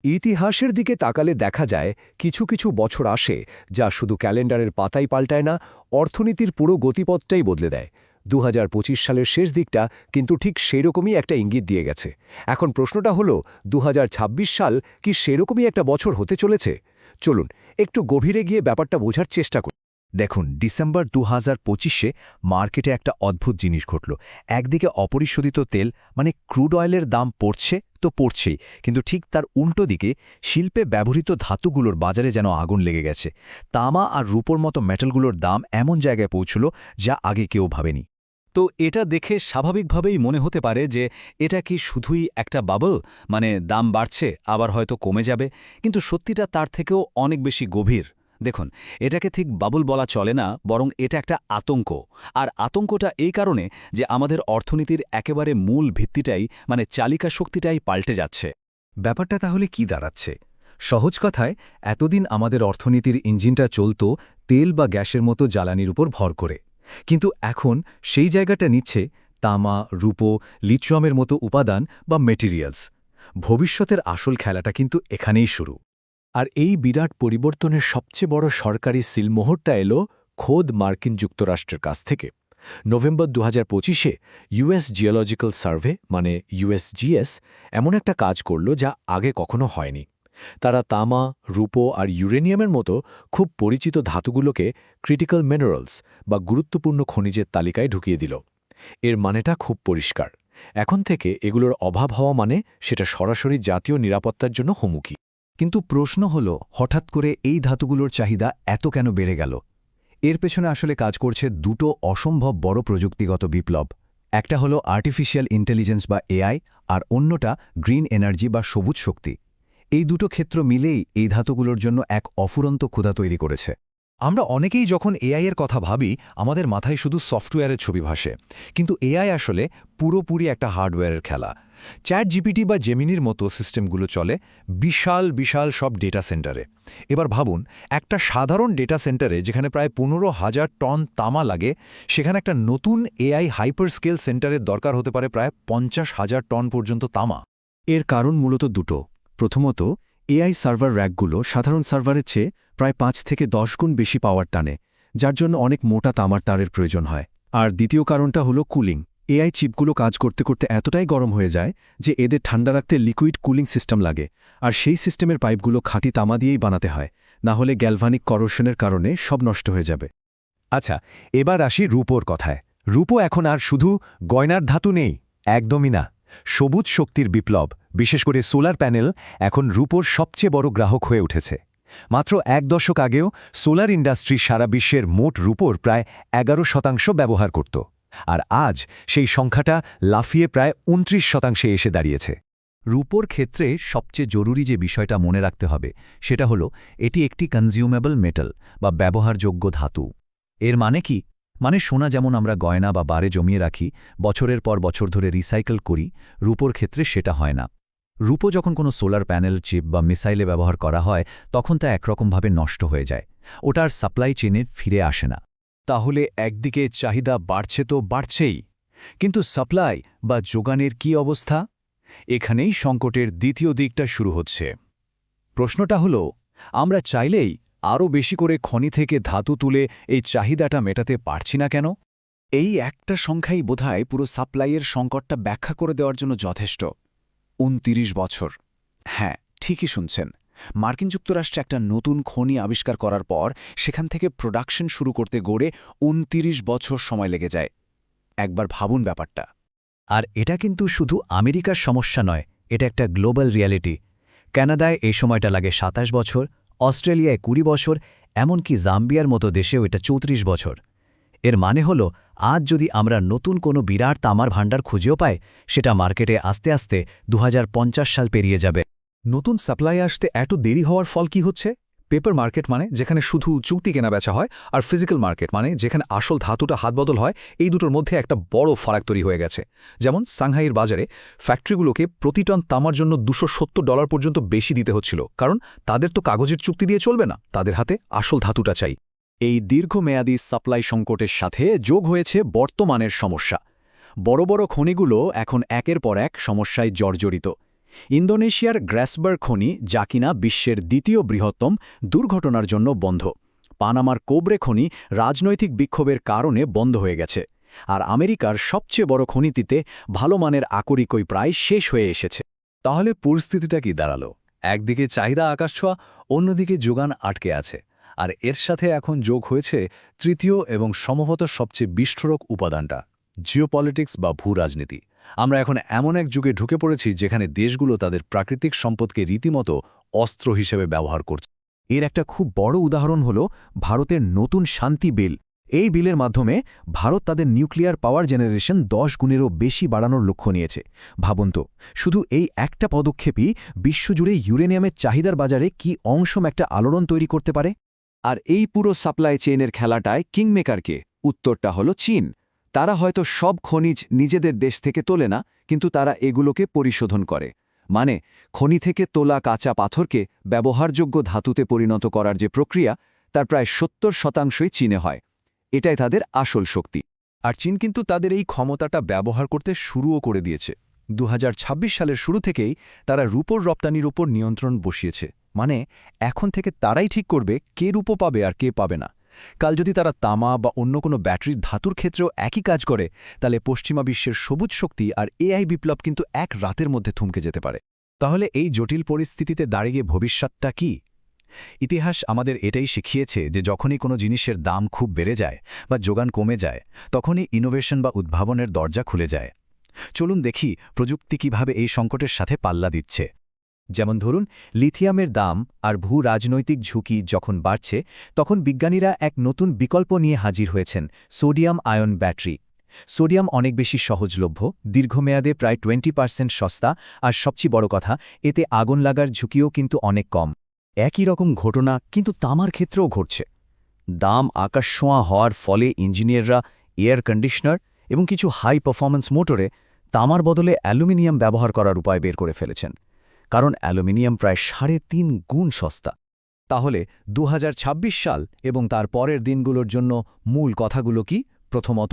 ইতিহাসের দিকে তাকালে দেখা যায় কিছু কিছু বছর আসে যা শুধু ক্যালেন্ডারের পাতাই পাল্টায় না, অর্থনীতির পুরো গতিপথটাই বদলে দেয়। ২০২৫ সালের শেষ দিকটা কিন্তু ঠিক সেরকমই একটা ইঙ্গিত দিয়ে গেছে। এখন প্রশ্নটা হলো ২০২৬ সাল কি সেরকমই একটা বছর হতে চলেছে? চলুন একটু গভীরে গিয়ে ব্যাপারটা বোঝার চেষ্টা করি। দেখুন, ডিসেম্বর ২০২৫-এ মার্কেটে একটা অদ্ভুত জিনিস ঘটল। একদিকে অপরিশোধিত তেল মানে ক্রুড অয়েলের দাম পড়ছে তো পড়ছেই, কিন্তু ঠিক তার উল্টো দিকে শিল্পে ব্যবহৃত ধাতুগুলোর বাজারে যেন আগুন লেগে গেছে। তামা আর রূপোর মতো মেটালগুলোর দাম এমন জায়গায় পৌঁছল যা আগে কেউ ভাবেনি। তো এটা দেখে স্বাভাবিকভাবেই মনে হতে পারে যে এটা কি শুধুই একটা বাবল, মানে দাম বাড়ছে আবার হয়তো কমে যাবে, কিন্তু সত্যিটা তার থেকেও অনেক বেশি গভীর। দেখুন, এটাকে ঠিক বাবল বলা চলে না, বরং এটা একটা আতঙ্ক। আর আতঙ্কটা এই কারণে যে আমাদের অর্থনীতির একেবারে মূল ভিত্তিটাই, মানে চালিকা শক্তিটাই পাল্টে যাচ্ছে। ব্যাপারটা তাহলে কি দাঁড়াচ্ছে? সহজ কথায়, এতদিন আমাদের অর্থনীতির ইঞ্জিনটা চলত তেল বা গ্যাসের মতো জ্বালানির উপর ভর করে, কিন্তু এখন সেই জায়গাটা নিচ্ছে তামা, রূপো, লিথিয়ামের মতো উপাদান বা মেটেরিয়ালস। ভবিষ্যতের আসল খেলাটা কিন্তু এখানেই শুরু। আর এই বিরাট পরিবর্তনের সবচেয়ে বড় সরকারি সিলমোহরটা এলো খোদ মার্কিন যুক্তরাষ্ট্রের কাছ থেকে। নভেম্বর ২০২৫-এ ইউএস জিওলজিক্যাল সার্ভে মানে ইউএসজিএস এমন একটা কাজ করল যা আগে কখনো হয়নি। তারা তামা, রূপো আর ইউরেনিয়ামের মতো খুব পরিচিত ধাতুগুলোকে ক্রিটিক্যাল মিনারেলস বা গুরুত্বপূর্ণ খনিজের তালিকায় ঢুকিয়ে দিল। এর মানেটা খুব পরিষ্কার। এখন থেকে এগুলোর অভাব হওয়া মানে সেটা সরাসরি জাতীয় নিরাপত্তার জন্য হুমকি। কিন্তু প্রশ্ন হল, হঠাৎ করে এই ধাতুগুলোর চাহিদা এত কেন বেড়ে গেল? এর পেছনে আসলে কাজ করছে দুটো অসম্ভব বড় প্রযুক্তিগত বিপ্লব। একটা হলো আর্টিফিশিয়াল ইন্টেলিজেন্স বা এআই, আর অন্যটা গ্রিন এনার্জি বা সবুজ শক্তি। এই দুটো ক্ষেত্র মিলেই এই ধাতুগুলোর জন্য এক অফুরন্ত ক্ষুধা তৈরি করেছে। আমরা অনেকেই যখন এআই এর কথা ভাবি, আমাদের মাথায় শুধু সফটওয়্যারের ছবি ভাসে, কিন্তু এআই আসলে পুরোপুরি একটা হার্ডওয়্যারের খেলা। চ্যাট জিপিটি বা জেমিনির মতো সিস্টেমগুলো চলে বিশাল বিশাল সব ডেটা সেন্টারে। এবার ভাবুন, একটা সাধারণ ডেটা সেন্টারে যেখানে প্রায় ১৫,০০০ টন তামা লাগে, সেখানে একটা নতুন এআই হাইপার স্কেল সেন্টারের দরকার হতে পারে প্রায় ৫০,০০০ টন পর্যন্ত তামা। এর কারণ মূলত দুটো। প্রথমত, এআই সার্ভার র্যাকগুলো সাধারণ সার্ভারের চেয়ে প্রায় ৫ থেকে ১০ গুণ বেশি পাওয়ার টানে, যার জন্য অনেক মোটা তামার তারের প্রয়োজন হয়। আর দ্বিতীয় কারণটা হলো কুলিং। এআই চিপগুলো কাজ করতে করতে এতটাই গরম হয়ে যায় যে এদের ঠান্ডা রাখতে লিকুইড কুলিং সিস্টেম লাগে, আর সেই সিস্টেমের পাইপগুলো খাঁটি তামা দিয়েই বানাতে হয়, না হলে গ্যালভানিক করোশনের কারণে সব নষ্ট হয়ে যাবে। আচ্ছা, এবার আসি রূপোর কথায়। রূপো এখন আর শুধু গয়নার ধাতু নেই, একদমই না। সবুজ শক্তির বিপ্লব, বিশেষ করে সোলার প্যানেল, এখন রূপোর সবচেয়ে বড় গ্রাহক হয়ে উঠেছে। মাত্র ১ দশক আগেও সোলার ইন্ডাস্ট্রি সারা বিশ্বের মোট রূপোর প্রায় ১১% ব্যবহার করত, আর আজ সেই সংখ্যাটা লাফিয়ে প্রায় ২৯% এসে দাঁড়িয়েছে। রূপোর ক্ষেত্রে সবচেয়ে জরুরি যে বিষয়টা মনে রাখতে হবে সেটা হলো এটি একটি কনজিউমেবল মেটাল বা ব্যবহারযোগ্য ধাতু। এর মানে কি? মানে সোনা যেমন আমরা গয়না বা বারে জমিয়ে রাখি, বছরের পর বছর ধরে রিসাইকেল করি, রূপোর ক্ষেত্রে সেটা হয় না। রূপো যখন কোনো সোলার প্যানেল, চিপ বা মিসাইলে ব্যবহার করা হয়, তখন তা একরকমভাবে নষ্ট হয়ে যায়। ওটা আর সাপ্লাই চেনে ফিরে আসে না। তাহলে একদিকে চাহিদা বাড়ছে তো বাড়ছেই, কিন্তু সাপ্লাই বা যোগানের কি অবস্থা? এখানেই সংকটের দ্বিতীয় দিকটা শুরু হচ্ছে। প্রশ্নটা হলো, আমরা চাইলেই আরও বেশি করে খনি থেকে ধাতু তুলে এই চাহিদাটা মেটাতে পারছি না কেন? এই একটা সংখ্যাই বোধহয় পুরো সাপ্লাইয়ের সংকটটা ব্যাখ্যা করে দেওয়ার জন্য যথেষ্ট। ২৯ বছর। হ্যাঁ, ঠিকই শুনছেন। মার্কিন যুক্তরাষ্ট্রে একটা নতুন খনি আবিষ্কার করার পর সেখান থেকে প্রোডাকশন শুরু করতে গড়ে ২৯ বছর সময় লেগে যায়। একবার ভাবুন ব্যাপারটা। আর এটা কিন্তু শুধু আমেরিকার সমস্যা নয়, এটা একটা গ্লোবাল রিয়ালিটি। কানাডায় এই সময়টা লাগে ২৭ বছর, অস্ট্রেলিয়ায় ২০ বছর, এমনকি জাম্বিয়ার মতো দেশেও এটা ৩৪ বছর। এর মানে হলো, আজ যদি আমরা নতুন কোনো বিরাট তামার ভাণ্ডার খুঁজেও পাই, সেটা মার্কেটে আস্তে আস্তে ২০৫০ সাল পেরিয়ে যাবে। নতুন সাপ্লাই আসতে এত দেরি হওয়ার ফল কি হচ্ছে? পেপার মার্কেট মানে যেখানে শুধু চুক্তি কেনা বেচা হয়, আর ফিজিক্যাল মার্কেট মানে যেখানে আসল ধাতুটা হাতবদল হয়, এই দুটোর মধ্যে একটা বড় ফারাক তৈরি হয়ে গেছে। যেমন সাংহাইয়ের বাজারে ফ্যাক্টরিগুলোকে প্রতি টন তামার জন্য $২৭০ পর্যন্ত বেশি দিতে হচ্ছিল, কারণ তাদের তো কাগজের চুক্তি দিয়ে চলবে না, তাদের হাতে আসল ধাতুটা চাই। এই দীর্ঘমেয়াদী সাপ্লাই সংকটের সাথে যোগ হয়েছে বর্তমানের সমস্যা। বড় বড় খনিগুলো এখন একের পর এক সমস্যায় জর্জরিত। ইন্দোনেশিয়ার গ্র্যাসবার্গ খনি যা কিনা বিশ্বের দ্বিতীয় বৃহত্তম দুর্ঘটনার জন্য বন্ধ। পানামার কোবরে খনি রাজনৈতিক বিক্ষোভের কারণে বন্ধ হয়ে গেছে। আর আমেরিকার সবচেয়ে বড় খনিটিতে ভালো মানের আকরিকই প্রায় শেষ হয়ে এসেছে। তাহলে পরিস্থিতিটা কি দাঁড়ালো? একদিকে চাহিদা আকাশছোঁয়া, অন্যদিকে যোগান আটকে আছে। আর এর সাথে এখন যোগ হয়েছে তৃতীয় এবং সম্ভবত সবচেয়ে বিস্ফোরক উপাদানটা, জিওপলিটিক্স বা ভূরাজনীতি। আমরা এখন এমন এক যুগে ঢুকে পড়েছি যেখানে দেশগুলো তাদের প্রাকৃতিক সম্পদকে রীতিমতো অস্ত্র হিসেবে ব্যবহার করছে। এর একটা খুব বড় উদাহরণ হল ভারতের নতুন শান্তি বিল। এই বিলের মাধ্যমে ভারত তাদের নিউক্লিয়ার পাওয়ার জেনারেশন 10 গুণেরও বেশি বাড়ানোর লক্ষ্য নিয়েছে। ভাবুন তো, শুধু এই একটা পদক্ষেপই বিশ্বজুড়ে ইউরেনিয়ামের চাহিদার বাজারে কি অংশম একটা আলোড়ন তৈরি করতে পারে। আর এই পুরো সাপ্লাই চেইনের খেলাটায় কিংমেকারকে? উত্তরটা হলো চীন। তারা হয়তো সব খনিজ নিজেদের দেশ থেকে তোলে না, কিন্তু তারা এগুলোকে পরিশোধন করে। মানে খনি থেকে তোলা কাঁচা পাথরকে ব্যবহারযোগ্য ধাতুতে পরিণত করার যে প্রক্রিয়া, তার প্রায় 70% চীনে হয়। এটাই তাদের আসল শক্তি। আর চীন কিন্তু তাদের এই ক্ষমতাটা ব্যবহার করতে শুরুও করে দিয়েছে। 2026 সালের শুরু থেকেই তারা রূপোর রপ্তানির উপর নিয়ন্ত্রণ বসিয়েছে। মানে এখন থেকে তারাই ঠিক করবে কে রূপো পাবে আর কে পাবে না। কাল যদি তারা তামা বা অন্য কোনো ব্যাটারির ধাতুর ক্ষেত্রেও একই কাজ করে, তাহলে পশ্চিমা বিশ্বের সবুজ শক্তি আর এআই বিপ্লব কিন্তু এক রাতের মধ্যে থমকে যেতে পারে। তাহলে এই জটিল পরিস্থিতিতে দাঁড়িয়ে ভবিষ্যৎটা কি? ইতিহাস আমাদের এটাই শিখিয়েছে যে যখনই কোনো জিনিসের দাম খুব বেড়ে যায় বা যোগান কমে যায়, তখনই ইনোভেশন বা উদ্ভাবনের দরজা খুলে যায়। চলুন দেখি প্রযুক্তি কিভাবে এই সংকটের সাথে পাল্লা দিচ্ছে। যেমন ধরুন, লিথিয়ামের দাম আর ভূ রাজনৈতিক ঝুঁকি যখন বাড়ছে, তখন বিজ্ঞানীরা এক নতুন বিকল্প নিয়ে হাজির হয়েছেন, সোডিয়াম আয়ন ব্যাটারি। সোডিয়াম অনেক বেশি সহজলভ্য, দীর্ঘমেয়াদে প্রায় 20% সস্তা, আর সবচেয়ে বড় কথা, এতে আগুন লাগার ঝুঁকিও কিন্তু অনেক কম। একই রকম ঘটনা কিন্তু তামার ক্ষেত্রেও ঘটছে। দাম আকাশছোঁয়া হওয়ার ফলে ইঞ্জিনিয়াররা এয়ার কন্ডিশনার এবং কিছু হাই পারফরম্যান্স মোটরে তামার বদলে অ্যালুমিনিয়াম ব্যবহার করার উপায় বের করে ফেলেছেন। কারণ অ্যালুমিনিয়াম প্রায় 3.5 গুণ সস্তা। তাহলে 2026 সাল এবং তার পরের দিনগুলোর জন্য মূল কথাগুলো কি? প্রথমত,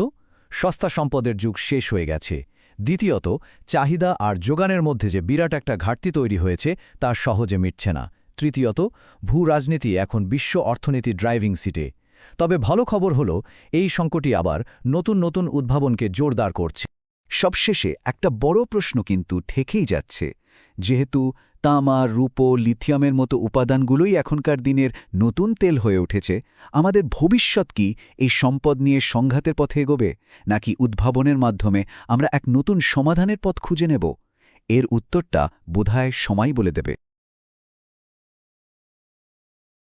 সস্তা সম্পদের যুগ শেষ হয়ে গেছে। দ্বিতীয়ত, চাহিদা আর যোগানের মধ্যে যে বিরাট একটা ঘাটতি তৈরি হয়েছে তা সহজে মিটছে না। তৃতীয়ত, ভূ রাজনীতি এখন বিশ্ব অর্থনীতির ড্রাইভিং সিটে। তবে ভালো খবর হলো, এই সংকটই আবার নতুন নতুন উদ্ভাবনকে জোরদার করছে। সবশেষে একটা বড় প্রশ্ন কিন্তু ঠেকেই যাচ্ছে। যেহেতু তামা, রূপো, লিথিয়ামের মতো উপাদানগুলোই এখনকার দিনের নতুন তেল হয়ে উঠেছে, আমাদের ভবিষ্যৎ কি এই সম্পদ নিয়ে সংঘাতের পথে এগোবে, নাকি উদ্ভাবনের মাধ্যমে আমরা এক নতুন সমাধানের পথ খুঁজে নেব? এর উত্তরটা বোধহয় সময় বলে দেবে।